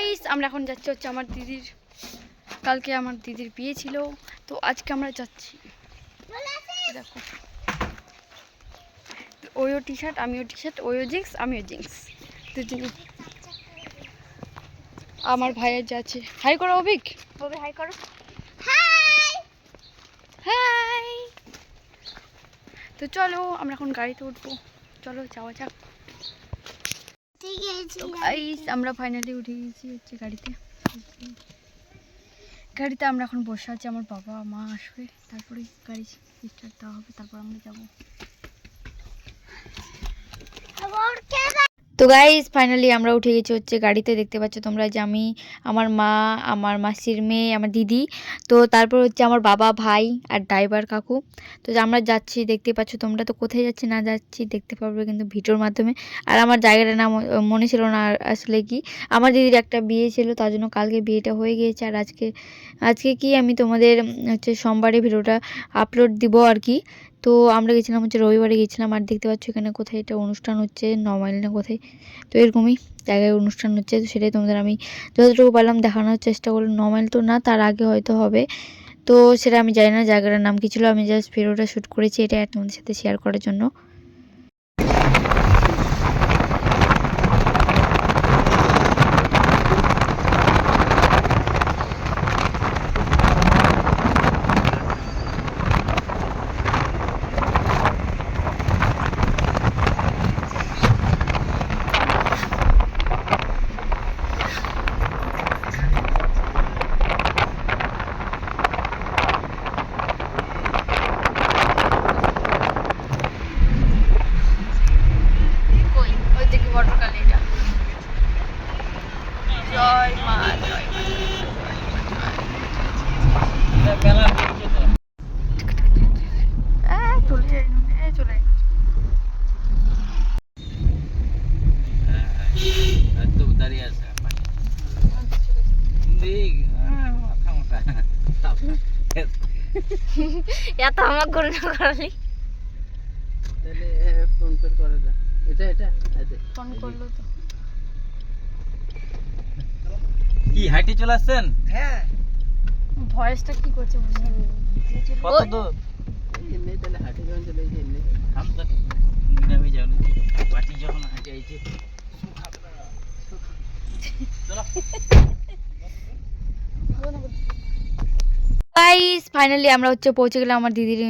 Guys আমরা এখন যাচ্ছি হচ্ছে আমার দিদির, কালকে আমার দিদির বিয়ে ছিল, তো আজকে আমরা যাচ্ছি। দেখো ওইও টি শার্ট, আমিও টি শার্ট, ওইও জিন্স আমিও জিন্স, দুজনে। আমার ভাইয়ের যাচ্ছে। হাই করো অভিক, ববে হাই করো। High high. তো চলো আমরা এখন গাড়িতে উঠবো, চলো যাওয়া যাক। আমরা ফাইনালি উঠে গেছি হচ্ছে গাড়িতে। গাড়িতে আমরা এখন বসে আছি, আমার বাবা মা আসবে, তারপরে গাড়ি স্টার্ট দেওয়া হবে, তারপর আমরা যাবো। তো গাইস ফাইনালি আমরা উঠে গেছি হচ্ছে গাড়িতে। দেখতে পাচ্ছ তোমরা যে আমি, আমার মা, আমার মাসির মেয়ে, আমার দিদি, তো তারপর হচ্ছে আমার বাবা, ভাই আর ড্রাইভার কাকু। তো আমরা যাচ্ছি, দেখতে পাচ্ছ তোমরা। তো কোথায় যাচ্ছি না যাচ্ছি দেখতে পারবে কিন্তু ভিডিওর মাধ্যমে। আর আমার জায়গাটার নাম মনে ছিল না আসলে কি, আমার দিদির একটা বিয়ে ছিল, তার জন্য কালকে বিয়েটা হয়ে গিয়েছে। আর আজকে কি আমি তোমাদের হচ্ছে সোমবারে ভিডিওটা আপলোড দিব আর কি। তো আমরা গেছিলাম হচ্ছে রবিবারে গেছিলাম। আর দেখতে পাচ্ছ এখানে কোথায় এটা অনুষ্ঠান হচ্ছে, 9 মাইল না কোথায়, তো এরকমই জায়গায় অনুষ্ঠান হচ্ছে। তো সেটাই তোমাদের আমি যতটুকু পারলাম দেখানোর চেষ্টা করলাম। 9 মাইল তো না, তার আগে হয়তো হবে, তো সেটা আমি জানি না জায়গাটার নাম কী ছিল। আমি জাস্ট ভিডিওটা শ্যুট করেছি এটা তোমাদের সাথে শেয়ার করার জন্য। এত আমার করে না করালি তাহলে ফোন করে না, এটা ফোন করলো তো কি হাইটে চলে আসছেন? হ্যাঁ ভয়েসটা কি করছে বুঝছেন কত দূর এমনি তাহলে হাইটে যখন চলে গেছে এমনি হাম তো নামি যাও না পাটি যখন হাইটে আইছে চলো গাইস ফাইনালি আমরা হচ্ছে পৌঁছে গেলাম আমার দিদির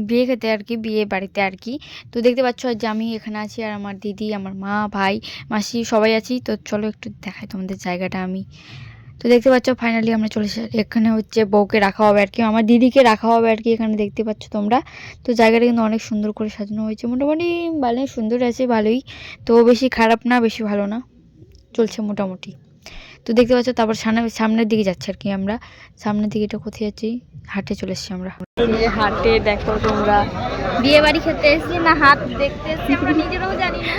বিয়ে খেতে আর কি, বিয়ে বাড়িতে আর কি। তো দেখতে পাচ্ছ যে আমি এখানে আছি, আর আমার দিদি, আমার মা, ভাই, মাসি সবাই আছি। তো চলো একটু দেখাই তোমাদের জায়গাটা আমি। তো দেখতে পাচ্ছ ফাইনালি আমরা চলে এসেছি। এখানে হচ্ছে বউকে রাখা হবে আর কি, আমার দিদিকে রাখা হবে আর কি, এখানে দেখতে পাচ্ছ তোমরা। তো জায়গাটা কিন্তু অনেক সুন্দর করে সাজানো হয়েছে, মোটামুটি ভালোই সুন্দর আছে, ভালোই। তো বেশি খারাপ না বেশি ভালো না, চলছে মোটামুটি। তো দেখতে পাচ্ছ তারপর সামনের দিকে যাচ্ছে আর কি, আমরা সামনের দিকে এটা কোথায় যাচ্ছি, হাটে চলে এসেছি আমরা। হাটে দেখো তোমরা, বিয়ে বাড়ি খেতে এসেছি না হাট দেখতে এসেছি আমরা নিজেরাও জানি না।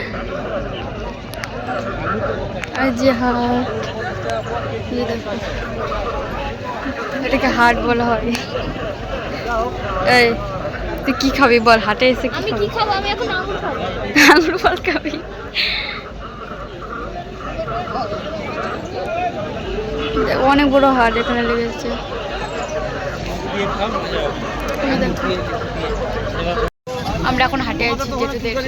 আর যে হাট, দেখো এটাকে হাট বলা হয়। এই তুই কি খাবি বল, হাটে এসে আমি কি খাবো? আমি এখন আঙুর খাবো। আঙুর ফল খাবি? অনেক বড় হাট এখানে লেগেছে। আমরা এখন হাটে আছি, যেতে দেখি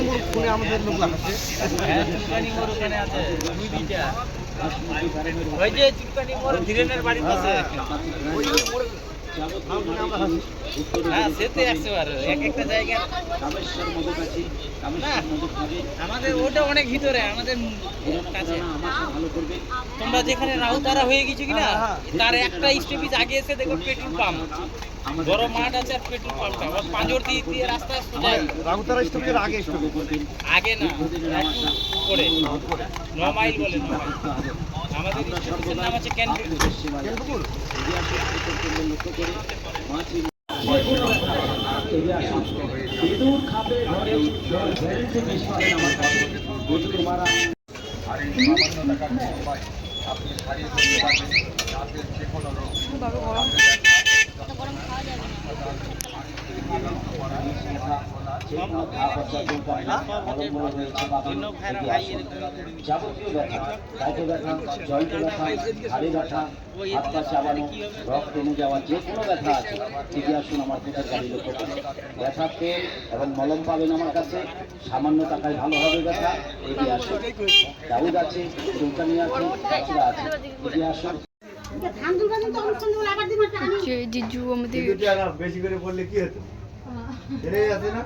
আমাদের ওটা অনেক ভিতরে আমাদের কাছে। তোমরা যেখানে রাউতারা হয়ে গেছো কিনা, তার একটা স্টপেজ আগে এসে দেখো পেট্রোল পাম্প, বড় মাঠ আছে আর পেট্রোল পাম্পটা পাঁজর দিয়ে রাস্তা সোজা। রাউতারা স্টপেজের আগে আগে না একটু পরে 9 মাইল বলে 9 মাইল। আমাদের স্টেশনের নাম আছে ক্যানপুকুর। যাবতীয় ব্যথা, পেটে ব্যথা, জয়েন্টে ব্যথা, ঘাড়ে ব্যথা, হাত পা চাবানো, রক্ত কমে যাওয়া, যে কোনো ব্যথা আছে এগিয়ে আসুন আমার পিতার গাড়ি লক্ষ্য করে। ব্যথার তেল এবং মলম পাবেন আমার কাছে, সামান্য টাকায় ভালো হবে ব্যথা, এগিয়ে আসুন। দাউদ আছে, চৌকানি আছে, কাঁচরা আছে, এগিয়ে আসুন। জিজু আমাদের বেশি করে পড়লে কি হতো? ছেড়ে আছে না?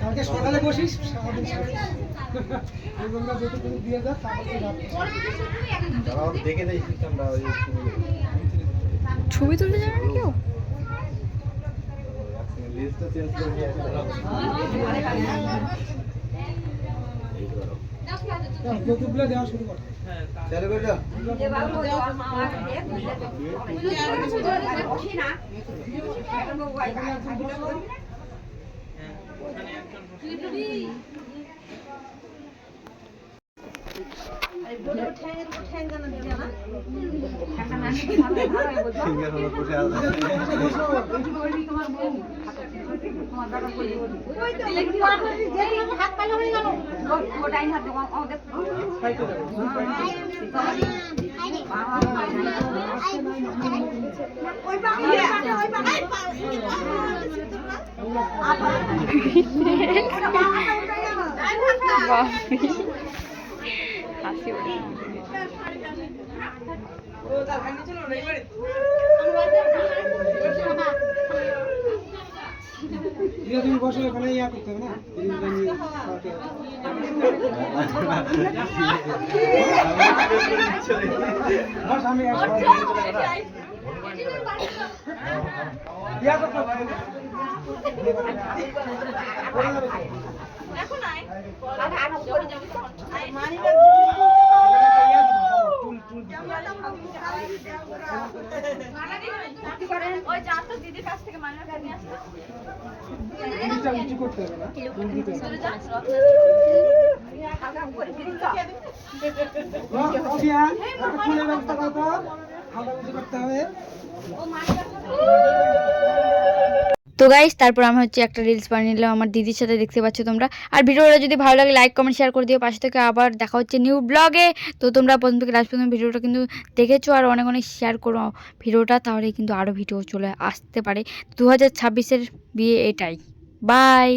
কালকে সকালে বসিস দেখে দেয় সিস্টেমটা ছবি তুলতে যাবে না কেউ? লিস্টটা চেঞ্জ করে নিয়ে যৌতুকগুলো দেওয়া শুরু কর। চালু করে দাও। সিঙ্গার হলো বসে আছে। হাসি ওঠে। তুমি বসে ওখানে ইয়া করতে হবে না? বস আমি ইয়া করতে হবে। উঁচু করতে হবে না? ফুলের ব্যবস্থা করতে হবে, খাওয়া উঁচু করতে হবে। তো গাইস তারপর আমি হচ্ছে একটা রিলস বানিয়ে নিলাম আমার দিদির সাথে, দেখতে পাচ্ছ তোমরা। আর ভিডিওটা যদি ভালো লাগে লাইক কমেন্ট শেয়ার করে দিও। পাশে থেকে আবার দেখা হচ্ছে নিউ ব্লগে। তো তোমরা প্রথম থেকে লাস্ট পর্যন্ত ভিডিওটা কিন্তু দেখেছো, আর অনেক অনেক শেয়ার করো ভিডিওটা, তাহলে কিন্তু আরও ভিডিও চলে আসতে পারে। 2026-এর বিয়ে এটাই। বাই।